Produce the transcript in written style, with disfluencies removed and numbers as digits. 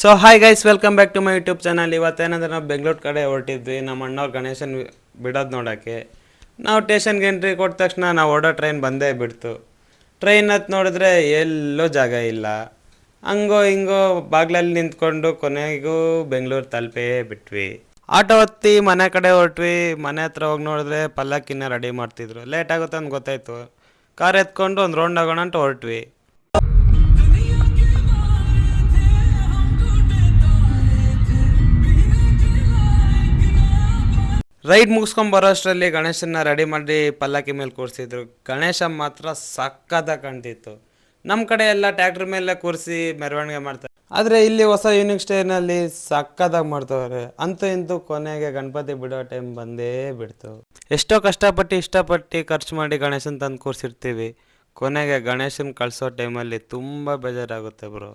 So hi guys, welcome back to my YouTube channel. ಇವತ್ತೇನಂದ್ರೆ ನಾವು ಬೆಂಗಳೂರು ಕಡೆ ಹೊರಟಿದ್ವಿ ನಮ್ಮ ಅಣ್ಣವ್ರು ಗಣೇಶನ್ ಬಿಡೋದು ನೋಡೋಕ್ಕೆ. ನಾವು ಸ್ಟೇಷನ್ಗೆ ಎಂಟ್ರಿ ಕೊಟ್ಟ ತಕ್ಷಣ ನಾವು ಓಡೋ ಟ್ರೈನ್ ಬಂದೇ ಬಿಡ್ತು. ಟ್ರೈನ್ ಹತ್ತು ನೋಡಿದ್ರೆ ಎಲ್ಲೂ ಜಾಗ ಇಲ್ಲ. ಹಂಗೋ ಹಿಂಗೋ ಬಾಗ್ಲಲ್ಲಿ ನಿಂತ್ಕೊಂಡು ಕೊನೆಗೂ ಬೆಂಗಳೂರು ತಲುಪೇ ಬಿಟ್ವಿ. ಆಟೋ ಹತ್ತಿ ಮನೆ ಕಡೆ ಹೊರಟ್ವಿ. ಮನೆ ಹತ್ರ ಹೋಗಿ ನೋಡಿದ್ರೆ ಪಲ್ಲಕ್ಕಿನ್ನ ರೆಡಿ ಮಾಡ್ತಿದ್ರು. ಲೇಟ್ ಆಗುತ್ತೆ ಅಂತ ಗೊತ್ತಾಯ್ತು. ಕಾರ್ ಎತ್ಕೊಂಡು ಒಂದು ರೌಂಡ್ ಆಗೋಣ ಅಂತ ಹೊರಟ್ವಿ. ರೈಡ್ ಮುಗಿಸ್ಕೊಂಡು ಅಷ್ಟರಲ್ಲಿ ಗಣೇಶನ್ನ ರೆಡಿ ಮಾಡಿ ಪಲ್ಲಕ್ಕಿ ಮೇಲೆ ಕೂರಿಸಿದ್ರು. ಗಣೇಶ ಮಾತ್ರ ಸಕ್ಕತ್ತಾಗಿ ಕಾಣ್ತಿತ್ತು. ನಮ್ಮ ಕಡೆ ಎಲ್ಲ ಟ್ಯಾಕ್ಟ್ರ್ ಮೇಲೆ ಕೂರಿಸಿ ಮೆರವಣಿಗೆ ಮಾಡ್ತಾರೆ, ಆದರೆ ಇಲ್ಲಿ ಹೊಸ ಯೂನಿಕ್ ಸ್ಟೈಲ್ನಲ್ಲಿ ಸಕ್ಕತ್ತಾಗಿ ಮಾಡ್ತವ್ರೆ. ಅಂತೂ ಇಂತೂ ಕೊನೆಗೆ ಗಣಪತಿ ಬಿಡೋ ಟೈಮ್ ಬಂದೇ ಬಿಡ್ತು. ಎಷ್ಟೋ ಇಷ್ಟಪಟ್ಟು ಖರ್ಚು ಮಾಡಿ ಗಣೇಶನ್ ತಂದು ಕೂರಿಸಿರ್ತೀವಿ. ಕೊನೆಗೆ ಗಣೇಶನ್ ಕಳಿಸೋ ಟೈಮಲ್ಲಿ ತುಂಬ ಬೇಜಾರಾಗುತ್ತೆ ಬ್ರೋ.